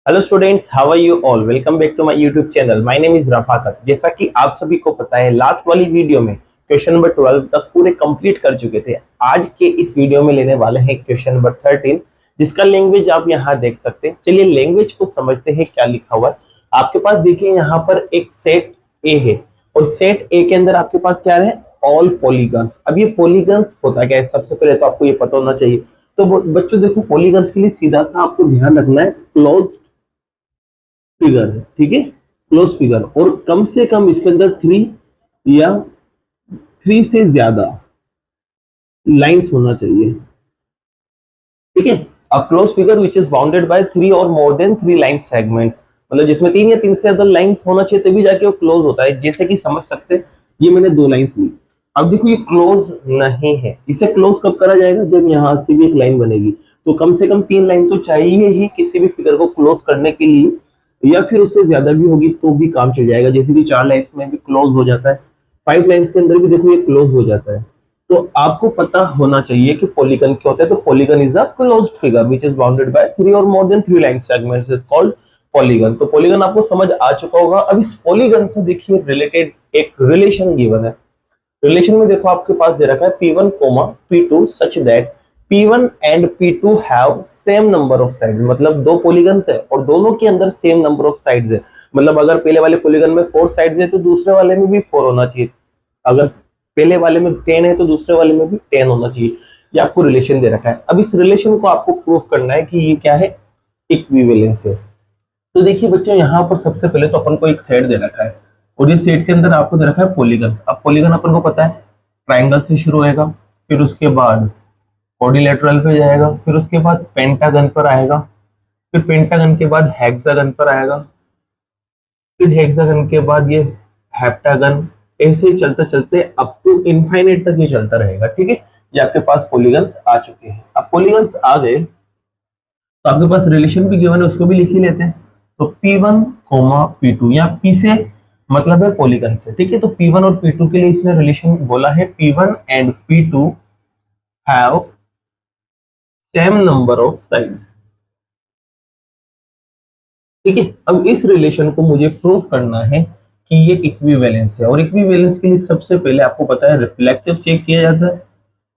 Hello students, how are you all. Welcome back to my YouTube channel. My name is Rafaqat. जैसा कि आप सभी को पता है, लास्ट वाली वीडियो में क्वेश्चन नंबर 12 तक पूरे कंप्लीट कर चुके थे। आज के इस वीडियो में लेने वाले हैं क्वेश्चन नंबर 13, जिसका लैंग्वेज आप यहाँ देख सकते हैं। चलिए लैंग्वेज को समझते हैं क्या लिखा हुआ है। आपके पास देखिए यहाँ पर एक सेट ए है और सेट ए के अंदर आपके पास क्या है, ऑल पॉलीगन्स। अब ये पॉलीगन्स होता क्या है, सबसे पहले तो आपको ये पता होना चाहिए। तो बच्चों देखो, पॉलीगन्स के लिए सीधा सा आपको ध्यान रखना है, क्लोज फिगर है, ठीक है, क्लोज फिगर। और कम से कम इसके अंदर 3 या 3 से ज्यादा लाइंस होना चाहिए, ठीक है। अब close figure which is bounded by 3 और मोर देन 3 लाइन सेगमेंट्स, मतलब जिसमें 3 या 3 से ज्यादा लाइंस होना चाहिए तभी जाके वो क्लोज होता है। जैसे कि समझ सकते हैं, ये मैंने 2 लाइंस ली। अब देखो ये क्लोज नहीं है। इसे क्लोज कब करा जाएगा, जब यहां से भी एक लाइन बनेगी। तो कम से कम 3 लाइन तो चाहिए ही किसी भी फिगर को क्लोज करने के लिए, या फिर उससे ज्यादा भी होगी तो भी काम चल जाएगा। जैसे कि 4 लाइन्स में भी क्लोज हो जाता है, 5 लाइन्स के अंदर भी देखो ये क्लोज हो जाता है। तो आपको पता होना चाहिए कि पॉलीगन क्या होता है। तो polygon is a closed figure which is bounded by 3 और more than 3 line segments is called polygon. तो पॉलीगन आपको समझ आ चुका होगा। अब इस पॉलीगन से देखिए रिलेटेड एक रिलेशन गिवन है। रिलेशन में देखो आपके पास दे रखा है P1, P2 such that P1 and P2 have same number of sides. मतलब 2 पॉलीगन्स है और दोनों के अंदर सेम नंबर ऑफ साइड्स है। मतलब अगर पहले वाले पॉलीगन में 4 साइड्स है तो दूसरे वाले में भी 4 होना चाहिए। अगर पहले वाले में 10 है तो दूसरे वाले में भी 10 होना चाहिए। ये आपको रिलेशन दे रखा है। अब इस रिलेशन को आपको प्रूव करना है कि ये क्या है, इक्विवेलेंस है। तो देखिए बच्चों, यहाँ पर सबसे पहले तो अपन को एक सेट दे रखा है और ये सेट के अंदर आपको दे रखा है पॉलीगन। अब पॉलीगन अपन को पता है ट्राइंगल से शुरू होएगा, फिर उसके बाद क्वाड्रिलेटरल पे जाएगा, फिर उसके बाद पेंटागन पर आएगा, फिर पेंटागन के बाद हेक्सागन पर आएगा, फिर हेक्सागन के बाद ये हेप्टागन। ऐसे ही चलते चलते अप टू इनफाइनाइट तक ये चलता रहेगा, ठीक है। ये आपके पास पॉलीगन्स आ चुके हैं। अब पॉलीगन्स आ गए तो आपके पास रिलेशन भी गिवन है, उसको भी लिख ही लेते हैं। तो P1, P2, या P से मतलब है पॉलीगन से, ठीक है। तो P1 और P2 के लिए इसने रिलेशन बोला है P1 and P2 have same number of sides, ठीक है। अब इस रिलेशन को मुझे प्रूव करना है कि ये इक्विवेलेंस है। और इक्विवेलेंस के लिए सबसे पहले आपको पता है रिफ्लेक्सिव चेक किया जाता है,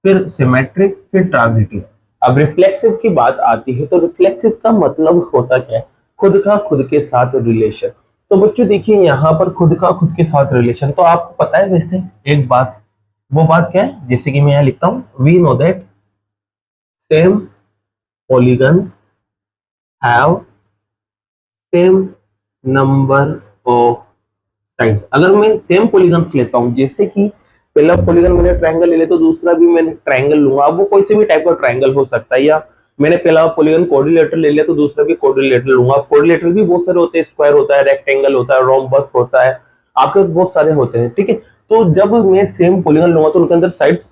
फिर सिमेट्रिक, फिर ट्रांजिटिव। अब रिफ्लेक्सिव की बात आती है तो रिफ्लेक्सिव का मतलब होता क्या है, खुद का खुद के साथ रिलेशन। तो बच्चों देखिए यहाँ पर खुद का खुद के साथ रिलेशन तो आपको पता है। वैसे एक बात, वो बात क्या है, जैसे कि मैं यहाँ लिखता हूँ, we know that same polygons have same number of sides. अगर मैं सेम पॉलीगन्स लेता हूं, जैसे कि पहला पॉलीगन मैंने ट्रायंगल ले लिया तो दूसरा भी मैंने ट्रायंगल लूंगा। अब वो कोई से भी टाइप का ट्रायंगल हो सकता है, या मैंने पहला पॉलीगन क्वाड्रिलेटरल ले लिया तो दूसरा भी क्वाड्रिलेटरल लूंगा। क्वाड्रिलेटरल भी बहुत सारे होते हैं, स्क्वायर होता है, रेक्टेंगल होता है, रोम्बस होता है, आपके बहुत सारे होते हैं, ठीक है। तो जब मैं सेम पॉलीगन लूंगा तो उनके अंदर साइड्स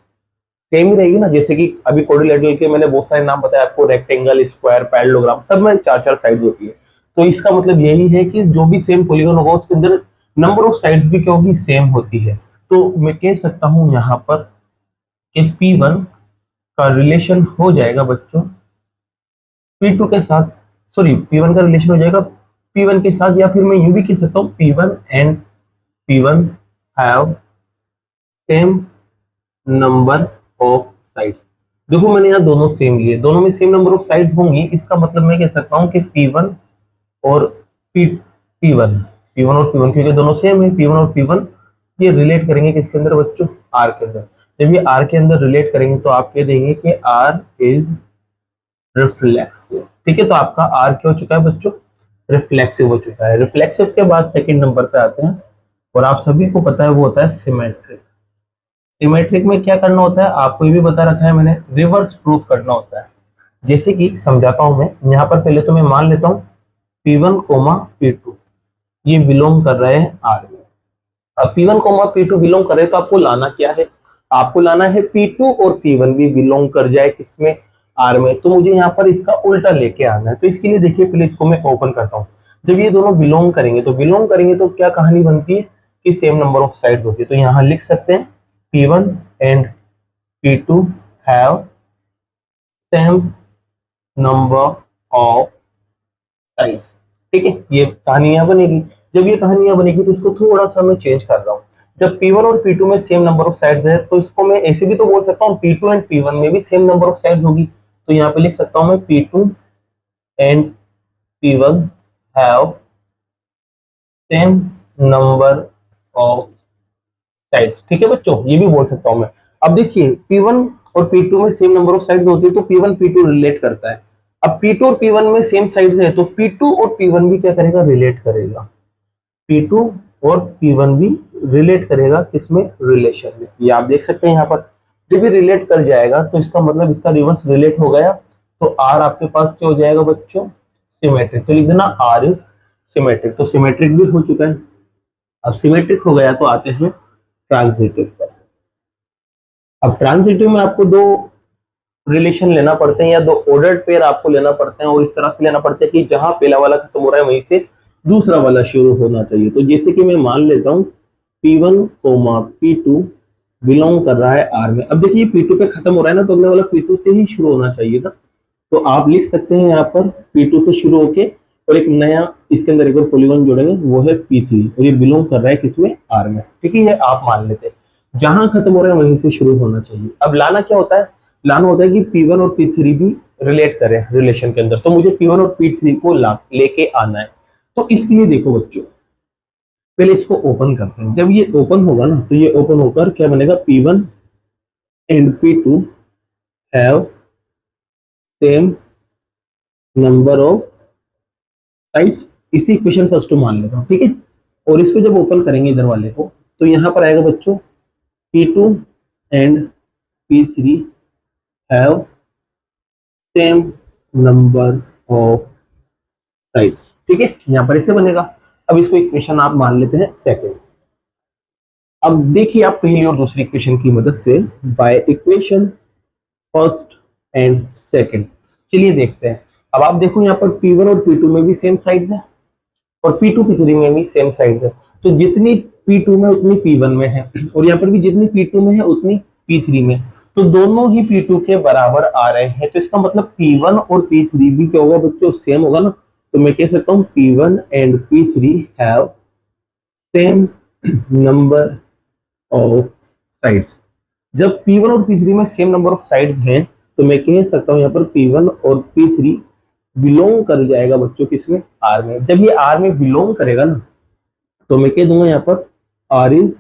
सेम ही रहेगी ना। जैसे कि अभी क्वाड्रिलेटरल के मैंने बहुत सारे नाम बताया आपको, रेक्टेंगल, स्क्वायर, पैरेललोग्राम, सब में 4-4 साइड्स होती है। तो इसका मतलब यही है कि जो भी सेम पॉलीगन होगा उसके अंदर नंबर ऑफ साइड्स भी क्या होगी, सेम होती है। तो मैं कह सकता हूं यहाँ पर कि P1 का रिलेशन हो जाएगा बच्चों P2 के साथ, सॉरी P1 का रिलेशन हो जाएगा P1 के साथ, या फिर मैं यूं भी कह सकता हूँ P1 and P1 have same number of sides. देखो मैंने यहाँ दोनों सेम लिए, दोनों में सेम नंबर ऑफ साइड्स होंगी। इसका मतलब मैं कह सकता हूँ कि P1 और P1 P1 और P1 क्योंकि दोनों सेम है, P1 और P1 ये रिलेट करेंगे किसके अंदर बच्चों, R के अंदर। जब ये R के अंदर रिलेट करेंगे तो आप कह देंगे कि R इज रिफ्लेक्सिव, ठीक है। तो आपका R क्या हो चुका है बच्चों, रिफ्लेक्सिव हो चुका है। रिफ्लेक्सिव के बाद सेकंड नंबर पे आते हैं और आप सभी को पता है वो होता है सिमेट्रिक। सिमेट्रिक में क्या करना होता है, आपको ये भी बता रखा है मैंने, रिवर्स प्रूफ करना होता है। जैसे कि समझाता हूं मैं यहाँ पर, पहले तो मैं मान लेता हूँ P1, P2 ये बिलोंग कर रहे हैं R में। अब P1, P2 बिलोंग करे तो आपको लाना क्या है, आपको लाना है P2 और P1 भी बिलोंग कर जाए किसमें, R में। तो मुझे यहाँ पर इसका उल्टा लेके आना है। तो इसके लिए देखिए पहले इसको मैं ओपन करता हूँ। जब ये दोनों बिलोंग करेंगे तो क्या कहानी बनती है कि सेम नंबर ऑफ साइड्स होती है। तो यहाँ लिख सकते हैं P1 and P2 have same number of sides. ठीक है, ये कहानी यहाँ बनेगी। जब ये कहानी यहाँ बनेगी तो इसको थोड़ा सा मैं चेंज कर रहा हूँ। जब P1 और P2 में सेम नंबर ऑफ साइड्स है तो इसको मैं ऐसे भी तो बोल सकता हूँ P2 एंड P1 में भी सेम नंबर ऑफ साइड्स होगी। तो यहाँ पे लिख सकता हूँ मैं P2 and P1 have same number of sides. ठीक है बच्चों, ये भी बोल सकता हूँ मैं। अब देखिए P1 और P2 में सेम नंबर ऑफ साइड्स होती है तो P1 P2 रिलेट करता है। अब P2 और P1 में सेम साइड्स है तो P2 और P1 भी क्या करेगा, रिलेट करेगा। P2 और P1 भी रिलेट करेगा किसमें, रिलेशन में। ये आप देख सकते हैं यहाँ पर। जब ये रिलेट कर जाएगा तो इसका मतलब इसका रिवर्स रिलेट हो गया, तो R आपके पास क्या हो जाएगा बच्चों, सिमेट्रिक। तो लिख देना R इज सिमेट्रिक। तो सिमेट्रिक भी हो चुका है। अब सिमेट्रिक हो गया तो आते हैं ट्रांजिटिव पर। अब ट्रांजिटिव में आपको दो रिलेशन लेना पड़ते हैं या दो ऑर्डर्ड पेयर आपको लेना पड़ते हैं, और इस तरह से लेना पड़ता है कि जहां पहला वाला खत्म हो रहा है वहीं से दूसरा वाला शुरू होना चाहिए। तो जैसे कि मैं मान लेता हूं P1 P2 बिलोंग कर रहा है R में। अब देखिए P2 पे खत्म हो रहा है ना, तो अगला वाला P2 से ही शुरू होना चाहिए था। तो आप लिख सकते हैं यहाँ पर P2 से शुरू होके और एक नया इसके अंदर एक और पॉलीगॉन जोड़ेंगे, वो है P3, और ये बिलोंग कर रहा है किसमें, R में। ठीक है, ये आप मान लेते हैं जहां खत्म हो रहा है वहीं से शुरू होना चाहिए। अब लाना क्या होता है, लाना होता है कि P1 और P3 भी रिलेट करें रिलेशन के अंदर। तो मुझे P1 और P3 को लेके आना है। तो इसके लिए देखो बच्चों, पहले इसको ओपन करते हैं। जब ये ओपन होगा ना तो ये ओपन होकर क्या बनेगा, P1 and P2 have same number of sides. इसी इक्वेशन फर्स्ट मान लेता हूं, ठीक है। और इसको जब ओपन करेंगे इधर वाले को तो यहां पर आएगा बच्चों P2 and P3 have same number of sides. ठीक है, यहां पर ऐसे बनेगा। अब इसको इक्वेशन आप मान लेते हैं सेकंड। अब देखिए आप पहली और दूसरी इक्वेशन की मदद से by equation first and second, चलिए देखते हैं। अब आप देखो यहाँ पर P1 और P2 में भी सेम साइड्स है और P2 P3 में भी सेम साइड्स है। तो जितनी P2 में उतनी P1 में है, और यहाँ पर भी जितनी P2 में है उतनी P3 में। तो दोनों ही P2 के बराबर आ रहे हैं, तो इसका मतलब P1 और P3 भी क्या होगा बच्चों, सेम होगा ना। तो मैं कह सकता हूँ P1 and P3 have same number of sides. जब P1 और P3 में सेम नंबर ऑफ साइड्स हैं तो मैं कह सकता हूं यहाँ पर P1 और P3 बिलोंग कर जाएगा बच्चों किसमें, R में। जब ये R में बिलोंग करेगा ना तो मैं कह दूंगा यहाँ पर R इज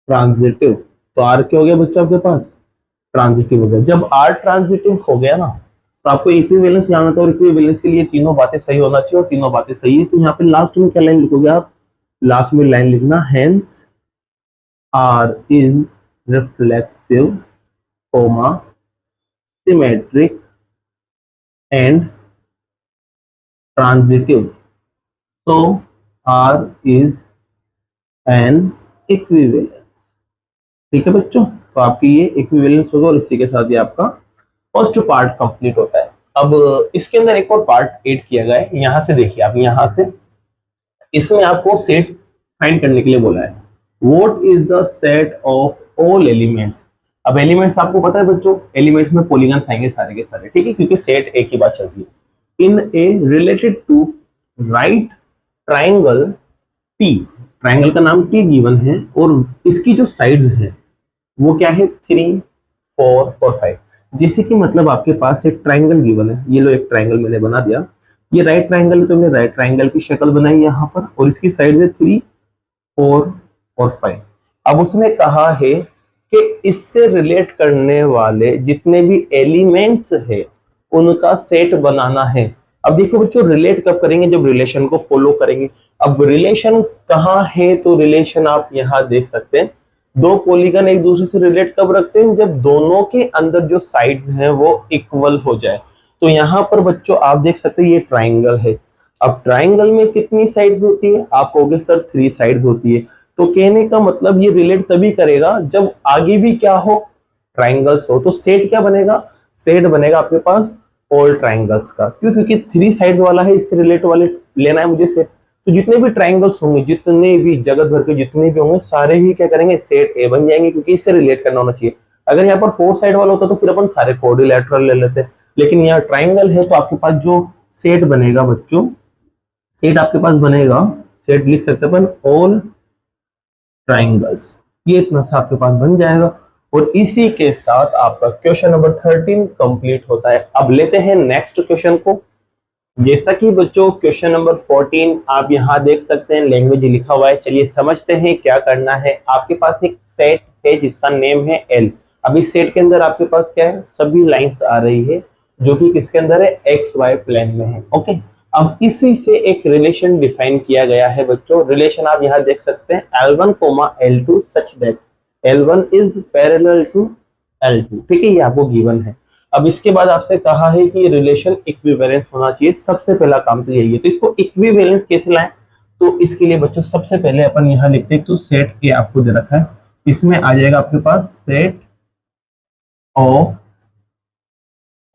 ट्रांजिटिव। तो R क्या हो गया बच्चों आपके पास, ट्रांजिटिव हो गया। जब R ट्रांजिटिव हो गया ना तो आपको इक्विवेलेंस जानना था, और इक्विवेलेंस के लिए तीनों बातें सही होना चाहिए, और तीनों बातें सही है। तो यहाँ पे लास्ट में क्या लाइन लिखोगे आप, लास्ट में लाइन लिखना hence R is reflexive, symmetric and transitive. So R is an equivalence. ठीक है बच्चों, तो आपकी ये इक्विवेलेंस होगा और इसी के साथ ही आपका फर्स्ट पार्ट कंप्लीट होता है। अब इसके अंदर एक और पार्ट ऐड किया गया है। यहां से देखिए आप, यहां से इसमें आपको सेट फाइंड करने के लिए बोला है। What is the set of all elements? अब एलिमेंट्स आपको पता है बच्चों, एलिमेंट्स में पॉलीगन्स आएंगे सारे के सारे, ठीक है, क्योंकि सेट एक ही बात चलती है। In a related to right triangle T, triangle का नाम T गिवन है, और इसकी जो साइड्स है वो क्या है, 3, 4 और 5। जैसे कि मतलब आपके पास एक ट्राइंगल गिवन है, ये लो एक ट्राइंगल मैंने बना दिया, ये राइट ट्राइंगल है तो मैंने राइट ट्राइंगल की शक्ल बनाई यहाँ पर, और इसकी साइड्स है 3, 4 और 5। अब उसने कहा है कि इससे रिलेट करने वाले जितने भी एलिमेंट्स है उनका सेट बनाना है। अब देखो बच्चों, रिलेट कब करेंगे, जब रिलेशन को फॉलो करेंगे। अब रिलेशन कहाँ है, तो रिलेशन आप यहां देख सकते हैं। दो पॉलीगन एक दूसरे से रिलेट कब रखते हैं, जब दोनों के अंदर जो साइड्स हैं वो इक्वल हो जाए। तो यहाँ पर बच्चों आप देख सकते हैं ये ट्राइंगल है। अब ट्राइंगल में कितनी साइड्स होती है, आप कहोगे सर 3 साइड्स होती है। तो कहने का मतलब ये रिलेट तभी करेगा जब आगे भी क्या हो, ट्राइंगल्स हो। तो सेट क्या बनेगा, सेट बनेगा आपके पास ऑल ट्राइंगल्स का। क्यों, क्योंकि 3 साइड्स वाला है, इससे रिलेट वाले लेना है मुझे सेट। तो जितने भी ट्राइंगल्स होंगे, जितने भी जगत भर के जितने भी होंगे, सारे ही क्या करेंगे, सेट ए बन जाएंगे, क्योंकि इससे रिलेट करना होना चाहिए। अगर यहाँ पर 4 साइड वाला होता तो फिर अपन सारे क्वाड्रिलैटरल ले लेते, लेकिन यहाँ ट्राइंगल है तो आपके पास जो सेट बनेगा बच्चों सेट आपके पास बनेगा, सेट लिख सकते हैं अपन ऑल ट्राइंगल्स, ये इतना सा आपके पास बन जाएगा। और इसी के साथ आपका क्वेश्चन नंबर 13 कंप्लीट होता है। अब लेते हैं नेक्स्ट क्वेश्चन को। जैसा कि बच्चों क्वेश्चन नंबर 14 आप यहाँ देख सकते हैं, लैंग्वेज लिखा हुआ है। चलिए समझते हैं क्या करना है। आपके पास एक सेट है जिसका नेम है एल। अब इस सेट के अंदर आपके पास क्या है, सभी लाइंस आ रही है जो कि किसके अंदर है, एक्स वाई प्लेन में है। ओके, अब इसी से एक रिलेशन डिफाइन किया गया है बच्चों। रिलेशन आप यहाँ देख सकते हैं L1, L2 such that L1 is parallel to L2। ठीक है, ये आपको गिवन है। अब इसके बाद आपसे कहा है कि रिलेशन इक्विवेलेंस होना चाहिए। सबसे पहला काम तो यही है। तो इसको इक्विवेलेंस कैसे लाएं, तो इसके लिए बच्चों सबसे पहले अपन यहाँ लिखते हैं, तो सेट ए आपको दे रखा है, इसमें आ जाएगा आपके पास सेट ऑफ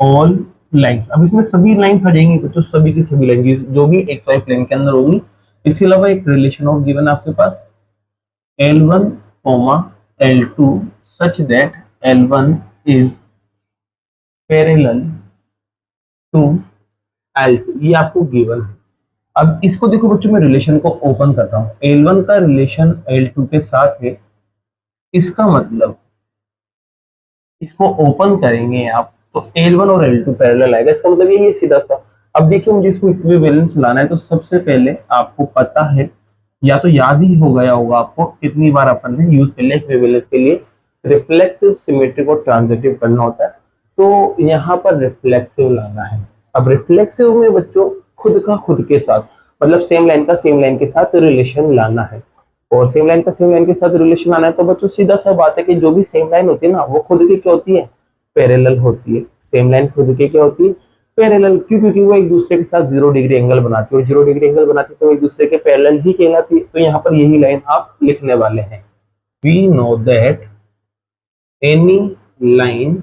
ऑल लाइंस। अब इसमें सभी लाइंस आ जाएंगी बच्चों, सभी की सभी लाइंस जो भी एक्स वाई प्लेन के अंदर होगी। इसके अलावा एक रिलेशन ऑफ गिवन आपके पास L1, L2 such that L1 is parallel to L2, ये आपको गिवन है। अब इसको देखो बच्चों, मैं रिलेशन को ओपन कर रहा हूं। L1 का रिलेशन L2 के साथ है, इसका मतलब इसको ओपन करेंगे आप तो L1 और L2 पैरेलल आएगा। इसका मतलब ये सीधा सा। अब देखिए मुझे इसको इक्विवेलेंस लाना है, तो सबसे पहले आपको पता है या तो याद ही हो गया होगा आपको, कितनी बार अपन ने यूज कर लिया इक्विवेलेंस के लिए, रिफ्लेक्सिव, सिमेट्रिक और ट्रांजिटिव करना होता है। तो यहाँ पर रिफ्लेक्सिव लाना है। अब रिफ्लेक्सिव में बच्चों खुद का खुद के साथ, मतलब सेम लाइन का सेम लाइन के साथ रिलेशन लाना है। और सेम लाइन का सेम लाइन के साथ रिलेशन आना है, तो बच्चों सीधा सा बात है कि जो भी सेम लाइन होती है ना, वो खुद की क्या होती है, पैरेलल होती है। सेम लाइन खुद की क्या होती है, पैरेलल। क्यों? क्योंकि वो एक दूसरे के साथ 0 डिग्री एंगल बनाती है, और 0 डिग्री एंगल बनाती है तो एक दूसरे के पैरेलल ही कहलाती है। तो यहाँ पर यही लाइन आप लिखने वाले हैं, we know that any line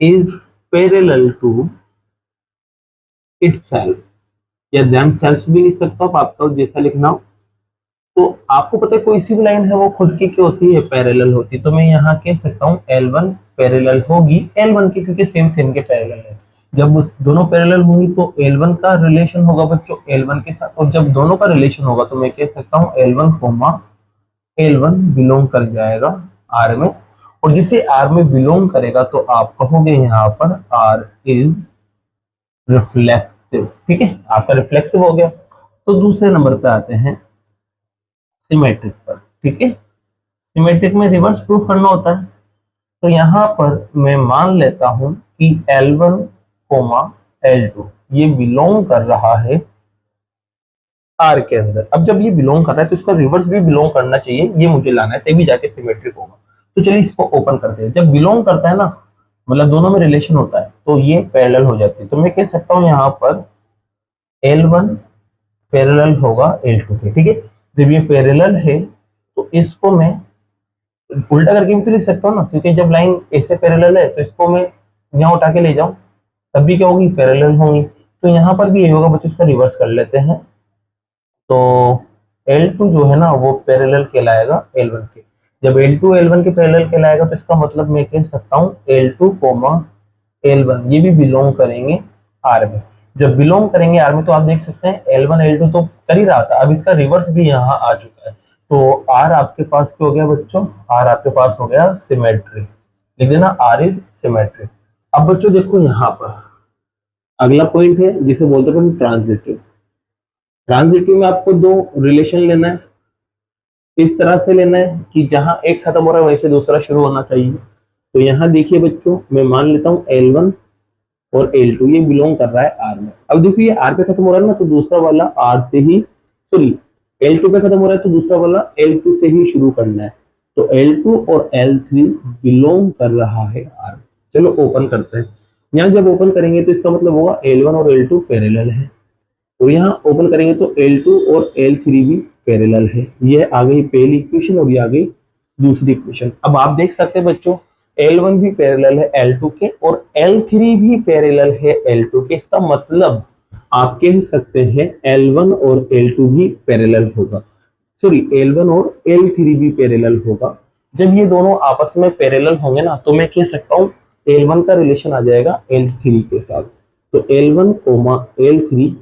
is parallel to itself, या themselves भी लिख सकता हूँ, आपका जैसा लिखना हो। तो आपको पता है कोई सी भी लाइन है वो खुद की क्या होती है, पैरेलल होती है। तो मैं यहाँ कह सकता हूँ L1 पैरेलल होगी L1 की, क्योंकि सेम सेम के पैरेलल है। जब उस दोनों पैरेलल होंगी तो L1 का रिलेशन होगा बच्चों L1 के साथ, और जब दोनों का रिलेशन होगा तो मैं कह सकता हूँ L1 बिलोंग कर जाएगा R में। और जिसे R में बिलोंग करेगा तो आप कहोगे यहाँ पर R इज रिफ्लेक्सिव। ठीक है, आपका रिफ्लेक्सिव हो गया। तो दूसरे नंबर पे आते हैं सिमेट्रिक पर। ठीक है, सिमेट्रिक में रिवर्स प्रूफ करना होता है। तो यहाँ पर मैं मान लेता हूं कि L1, L2 ये बिलोंग कर रहा है R के अंदर। अब जब ये बिलोंग कर रहा है तो इसका रिवर्स भी बिलोंग करना चाहिए, ये मुझे लाना है, तभी जाके सिमेट्रिक होगा। तो चलिए इसको ओपन करते हैं। जब बिलोंग करता है ना, मतलब दोनों में रिलेशन होता है, तो ये पैरेलल हो जाती है। तो मैं कह सकता हूँ यहाँ पर L1 पैरेलल होगा L2 के। ठीक है, जब ये पैरेलल है तो इसको मैं उल्टा करके भी तो लिख सकता हूँ ना, क्योंकि जब लाइन ऐसे पैरेलल है तो इसको मैं यहाँ उठा के ले जाऊं तब भी क्या होगी, पैरेलल होंगी। तो यहाँ पर भी यही होगा बच्चों, इसका रिवर्स कर लेते हैं। तो L2 जो है ना वो पैरेलल कहलाएगा L1 के। जब L2 L1 के पैरेलल कहलाएगा तो इसका मतलब मैं कह सकता हूँ L2, L1 ये भी बिलोंग करेंगे R में। जब बिलोंग करेंगे R में तो आप देख सकते हैं L1 L2 तो कर ही रहा था, अब इसका रिवर्स भी यहाँ आ चुका है। तो R आपके पास क्या हो गया बच्चों, R आपके पास हो गया सिमेट्रिक। लिख देना R इज सिमेट्रिक। अब बच्चों देखो यहाँ पर अगला पॉइंट है जिसे बोलते हैं ट्रांजिटिव। ट्रांजिटिव में आपको दो रिलेशन लेना है, इस तरह से लेना है कि जहां एक खत्म हो रहा है वहीं से दूसरा शुरू होना चाहिए। तो यहाँ देखिए बच्चों, मैं मान लेता हूँ L1 और L2 ये बिलोंग कर रहा है R में। अब देखिए ये R पे खत्म हो रहा है ना, तो दूसरा वाला R से ही, सॉरी L2 पे खत्म हो रहा है तो दूसरा वाला L2 से ही शुरू करना है। तो L2 और L3 बिलोंग कर रहा है R। चलो ओपन करते हैं। यहाँ जब ओपन करेंगे तो इसका मतलब होगा L1 और L2 पैरेलल है। तो यहाँ ओपन करेंगे तो L2 और L3 भी पैरेलल है। ये आ गई पहली इक्वेशन और ये आ गई दूसरी इक्वेशन। अब आप देख सकते हैं बच्चों L1 भी पैरेलल है L2 के और L3 भी पैरेलल है L2 के। इसका मतलब आप कह सकते हैं L1 और L2 भी पैरेलल होगा, सॉरी L1 और L3 भी पैरेलल होगा। जब ये दोनों आपस में पैरेलल होंगे ना तो मैं कह सकता हूँ L1 का रिलेशन आ जाएगा L3 के साथ। तो L1, L3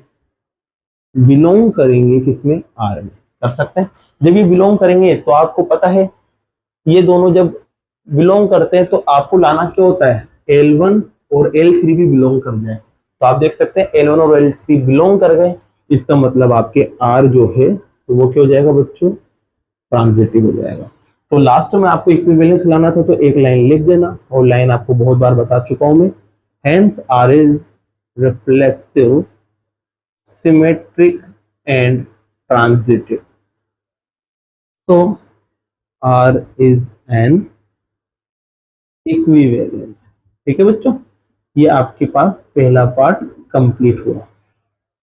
बिलोंग करेंगे किसमें, आर में, कर सकते हैं। जब ये बिलोंग करेंगे तो आपको पता है ये दोनों जब बिलोंग करते हैं तो आपको लाना क्या होता है, L1 और L3 भी बिलोंग कर जाए। तो आप देख सकते हैं L1 और L3 बिलोंग कर गए, इसका मतलब आपके R जो है तो वो क्या हो जाएगा बच्चों, ट्रांजिटिव हो जाएगा। तो लास्ट में आपको इक्विवेलेंस लाना था तो एक लाइन लिख देना, और लाइन आपको बहुत बार बता चुका हूं मैं, hence R is reflexive, symmetric and transitive, so R is an equivalence. ठीक है बच्चों, ये आपके पास पहला पार्ट कंप्लीट हुआ।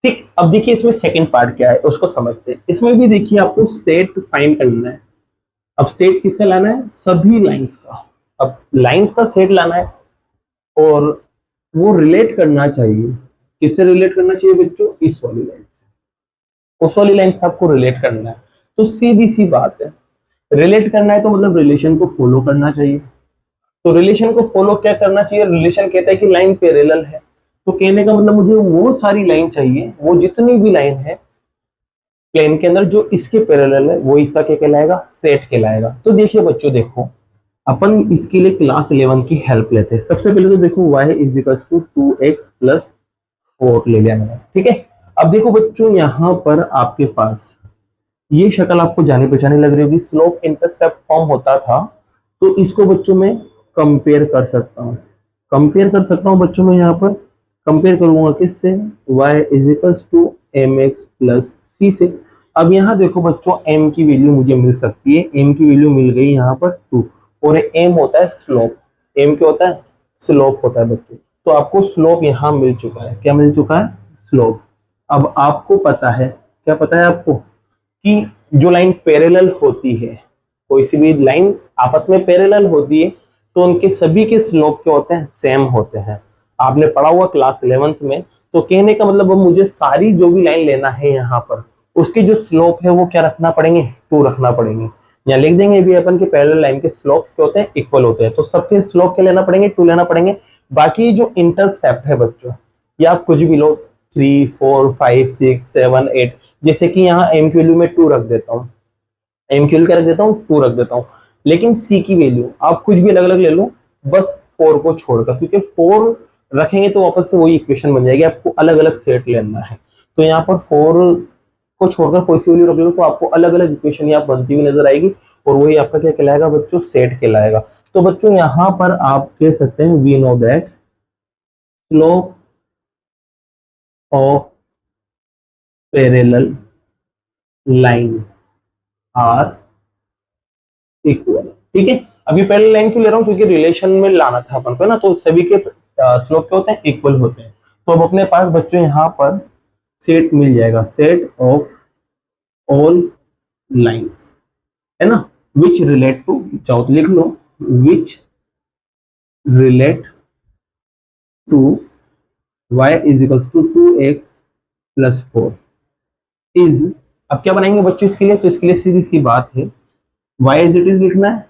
ठीक, अब देखिए इसमें सेकंड पार्ट क्या है उसको समझते हैं। इसमें भी देखिए आपको सेट फाइंड करना है। अब सेट किसका लाना है, सभी लाइंस का। अब लाइंस का सेट लाना है और वो रिलेट करना चाहिए, किससे रिलेट करना चाहिए बच्चों, इस वाली लाइन से, उस वाली लाइन से आपको रिलेट करना है। तो सीधी सी बात है, रिलेट करना है तो मतलब रिलेशन को फॉलो करना चाहिए। तो रिलेशन को फॉलो क्या करना चाहिए, रिलेशन कहता है कि लाइन पैरेलल है, तो कहने का मतलब मुझे वो सारी लाइन चाहिए, वो जितनी भी लाइन है प्लेन के अंदर जो इसके पैरेलल है वो इसका क्या कहलाएगा, सेट कहलाएगा। तो देखिए बच्चों, देखो अपन इसके लिए क्लास 11 की हेल्प लेते हैं। सबसे पहले तो देखो y is equals to 2x plus 4 ले लिया मैंने, ठीक है। अब देखो बच्चों, यहाँ पर आपके पास ये शक्ल आपको जाने पहचाने लग रही होगी, स्लोप इंटरसेप्ट फॉर्म होता था। तो इसको बच्चों में कंपेयर कर सकता हूँ, कंपेयर कर सकता हूँ बच्चों में, यहाँ पर कंपेयर करूंगा किससे, y is equals to mx plus c से। अब यहाँ देखो बच्चों, m की वैल्यू मुझे मिल सकती है, m की वैल्यू मिल गई यहाँ पर 2, और m होता है स्लोप, m क्या होता है, स्लोप होता है बच्चों। तो आपको स्लोप यहाँ मिल चुका है, क्या मिल चुका है, स्लोप। अब आपको पता है, क्या पता है आपको, कि जो लाइन पैरेलल होती है, कोई सी भी लाइन आपस में पैरेलल होती है तो उनके सभी के स्लोप क्या होते हैं, सेम होते हैं। आपने पढ़ा हुआ क्लास 11th में। तो कहने का मतलब अब मुझे सारी जो भी लाइन लेना है यहाँ पर, उसकी जो स्लोप है वो क्या रखना पड़ेंगे, 2 रखना पड़ेंगे। यहाँ लिख देंगे भी अपन के पैरेलल लाइन के स्लोप्स क्या होते हैं, इक्वल होते हैं। तो सबके स्लोप क्या लेना पड़ेंगे, 2 लेना पड़ेंगे। बाकी जो इंटरसेप्ट है बच्चों, या आप कुछ भी लो, 3 4 5 6 7 8, जैसे कि यहाँ m की वैल्यू में 2 रख देता हूँ, m की वैल्यू क्या रख देता हूँ, 2 रख देता हूँ। लेकिन c की वैल्यू आप कुछ भी अलग अलग ले लो, बस 4 को छोड़कर, क्योंकि 4 रखेंगे तो वापस से वही इक्वेशन बन जाएगी, आपको अलग अलग सेट लेना है। तो यहाँ पर 4 को छोड़कर कोई सी वैल्यू रख लो तो आपको अलग अलग इक्वेशन यहाँ बनती हुई नजर आएगी, और वही आपका क्या कहलाएगा बच्चों, सेट कहलाएगा। तो बच्चों यहाँ पर आप कह सकते हैं, we know that slope of parallel lines are equal. ठीक है, अभी पैरेलल लाइन क्यों ले रहा हूँ, क्योंकि रिलेशन में लाना था अपन को ना, तो सभी के स्लोप क्या होते हैं, इक्वल होते हैं। तो अब अपने पास बच्चों यहाँ पर सेट मिल जाएगा, सेट ऑफ ऑल लाइंस, है ना, विच रिलेट टू, चाहो तो लिख लो, which relate to y is equals to 2x plus 4 is. अब क्या बनाएंगे बच्चों इसके लिए, तो इसके लिए सीधी सी बात है, y एज इट इज लिखना है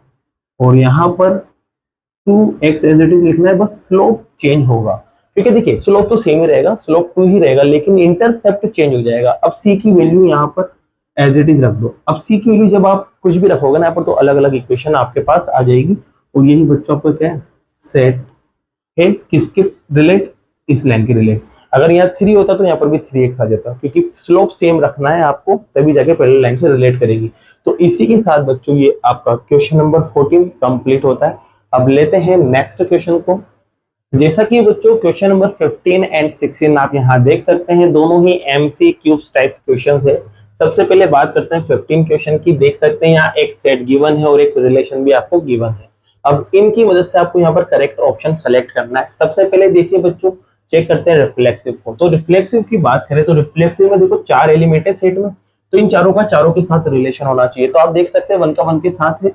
और यहाँ पर 2x एज इट इज लिखना है, बस स्लोप चेंज होगा। क्योंकि देखिए स्लोप तो सेम ही रहेगा, स्लोप 2 ही रहेगा, लेकिन इंटरसेप्ट चेंज हो जाएगा। अब c की वैल्यू यहाँ पर एज इट इज रख दो। अब c की वैल्यू जब आप कुछ भी रखोगे ना यहाँ पर, तो अलग अलग इक्वेशन आपके पास आ जाएगी, और यही बच्चों आपका क्या है, सेट है, किसके रिलेट, इस लाइन के रिलेट। अगर यहाँ 3 होता तो यहाँ पर भी 3x आ जाता, क्योंकि स्लोप सेम रखना है आपको, तभी जाके पैरेलल लाइन से रिलेट करेगी। तो इसी के साथ बच्चों ये आपका क्वेश्चन नंबर 14 कंप्लीट होता है। अब लेते हैं नेक्स्ट क्वेश्चन को। जैसा कि बच्चों क्वेश्चन नंबर 15 एंड 16 आप यहाँ देख सकते हैं, दोनों ही MCQs टाइप्स क्वेश्चन है। सबसे पहले बात करते हैं 15 क्वेश्चन की। देख सकते हैं यहाँ एक सेट गिवन है और एक रिलेशन भी आपको गिवन है। अब इनकी मदद से आपको यहाँ पर करेक्ट ऑप्शन सेलेक्ट करना है। सबसे पहले देखिए बच्चों, चेक करते हैं रिफ्लेक्सिव को। तो रिफ्लेक्सिव की बात करें तो रिफ्लेक्सिव में देखो 4 एलिमेंट है सेट में, तो इन चारों का चारों के साथ रिलेशन होना चाहिए। तो आप देख सकते हैं 1 का 1 के साथ है,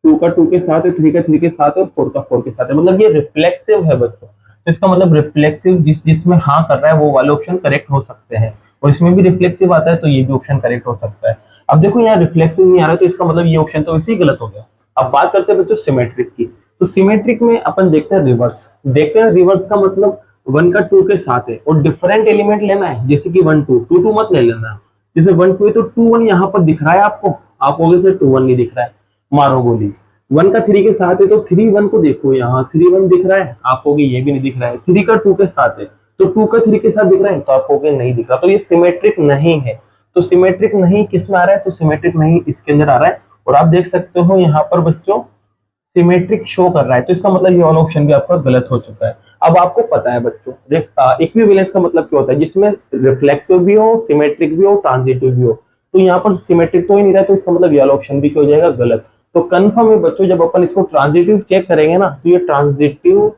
2 का 2 के साथ है, 3 का 3 के साथ है, और 4 का 4 के साथ है, मतलब ये रिफ्लेक्सिव है बच्चों। तो इसका मतलब रिफ्लेक्सिव जिसमें हाँ कर रहा है वो वाले ऑप्शन करेक्ट हो सकते हैं, और इसमें भी रिफ्लेक्सिव आता है तो ये भी ऑप्शन करेक्ट हो सकता है। अब देखो यहाँ रिफ्लेक्सिव नहीं आ रहा है, तो इसका मतलब ये ऑप्शन तो वैसे ही गलत हो गया। अब बात करते हैं बच्चों सिमेट्रिक की। तो सिमेट्रिक में अपन देखते हैं रिवर्स। देखते हैं रिवर्स का मतलब वन का टू के साथ है और डिफरेंट एलिमेंट लेना है, जैसे कि 1 2 2 2 मत ले लेना। जैसे 1 2 है तो 2 1 यहाँ पर दिख रहा है आपको, आप कहोगे सर 2 1 नहीं दिख रहा है, मारो गोली। 1 का 3 के साथ है तो 3 1 को देखो, यहाँ 3 1 दिख रहा है, आप कहोगे ये भी नहीं दिख रहा है। 3 का 2 के साथ है तो 2 का 3 के साथ दिख रहा है, तो आप कहोगे नहीं दिख रहा, तो ये सिमेट्रिक नहीं है। तो सिमेट्रिक नहीं किस में आ रहा है, तो सिमेट्रिक नहीं इसके अंदर आ रहा है। और आप देख सकते हो यहाँ पर बच्चों सिमेट्रिक शो कर रहा है, तो इसका मतलब ये वाला ऑप्शन भी आपका गलत हो चुका है। अब आपको पता है बच्चों इक्विवेलेंस का मतलब क्या होता है, जिसमें रिफ्लेक्सिव भी हो, सिमेट्रिक भी हो, ट्रांजिटिव भी हो। तो यहाँ पर सिमेट्रिक तो ही नहीं रहा, तो इसका मतलब ये वाला ऑप्शन भी क्या हो जाएगा, गलत। तो कंफर्म है बच्चों, जब अपन इसको ट्रांजिटिव चेक करेंगे ना तो ये ट्रांजिटिव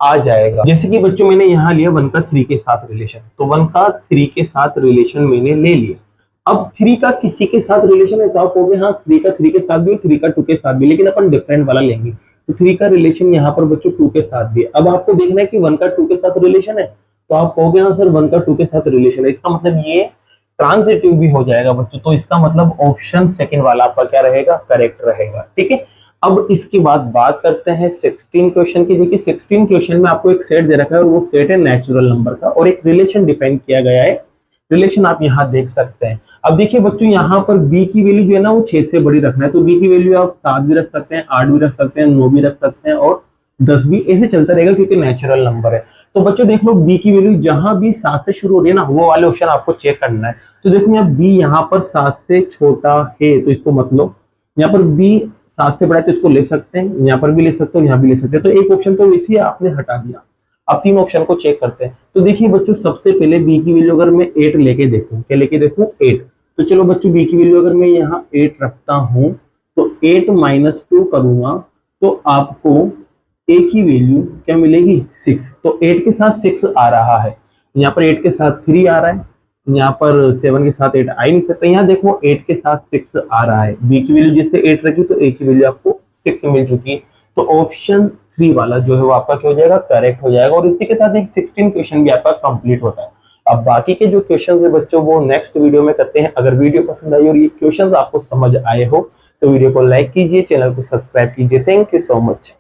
आ जाएगा। जैसे कि बच्चों मैंने यहाँ लिया 1 का 3 के साथ रिलेशन, तो 1 का 3 के साथ रिलेशन मैंने ले लिया। अब 3 का किसी के साथ रिलेशन है तो आप कहोगे हाँ 3 का 3 के साथ भी और 3 का 2 के साथ भी, लेकिन अपन डिफरेंट वाला लेंगे। तो 3 का रिलेशन यहाँ पर बच्चों 2 के साथ भी है। अब आपको देखना है कि 1 का 2 के साथ रिलेशन है, तो आप कहोगे हाँ सर 1 का 2 के साथ रिलेशन है, इसका मतलब ये ट्रांजिटिव भी हो जाएगा बच्चों। तो इसका मतलब ऑप्शन सेकंड वाला आपका क्या रहेगा, करेक्ट रहेगा। ठीक है, अब इसके बाद बात करते हैं 16 क्वेश्चन की। देखिए 16 क्वेश्चन में आपको एक सेट दे रखा है और वो सेट है नेचुरल नंबर का, और एक रिलेशन डिफाइन किया गया है। रिलेशन आप यहाँ देख सकते हैं। अब देखिए बच्चों यहाँ पर b की वैल्यू जो है ना वो 6 से बड़ी रखना है, तो b की वैल्यू आप 7 भी रख सकते हैं, 8 भी रख सकते हैं, 9 भी रख सकते हैं और 10 भी, ऐसे चलता रहेगा क्योंकि नेचुरल नंबर है। तो बच्चों देख लो b की वैल्यू जहां भी 7 से शुरू हो रही है ना वो वाले ऑप्शन आपको चेक करना है। तो देखो यहाँ b यहाँ पर 7 से छोटा है तो इसको मत लो, यहाँ पर b 7 से बड़ा है तो इसको ले सकते हैं, यहाँ पर भी ले सकते हो, यहाँ भी ले सकते हैं। तो एक ऑप्शन तो वैसे ही आपने हटा दिया। अब 3 ऑप्शन को चेक करते हैं। तो देखिए बच्चों सबसे पहले b की वैल्यू अगर मैं 8 लेके देखूं, क्या लेके देखूं 8, तो चलो बच्चों b की वैल्यू अगर मैं यहाँ 8 रखता हूं तो 8 माइनस 2 करूंगा तो आपको a की वैल्यू क्या मिलेगी 6। तो 8 के साथ 6 आ रहा है, यहाँ पर 8 के साथ 3 आ रहा है, यहाँ पर 7 के साथ 8 आ ही नहीं सकता। यहाँ देखो 8 के साथ 6 आ रहा है, b की वैल्यू जैसे 8 रखी तो a की वैल्यू आपको 6 मिल चुकी है। तो ऑप्शन 3 वाला जो है वो आपका क्या हो जाएगा, करेक्ट हो जाएगा। और इसी के साथ एक 16 क्वेश्चन भी आपका कंप्लीट होता है। अब बाकी के जो क्वेश्चंस है बच्चों वो नेक्स्ट वीडियो में करते हैं। अगर वीडियो पसंद आई और ये क्वेश्चंस आपको समझ आए हो तो वीडियो को लाइक कीजिए, चैनल को सब्सक्राइब कीजिए। Thank you so much.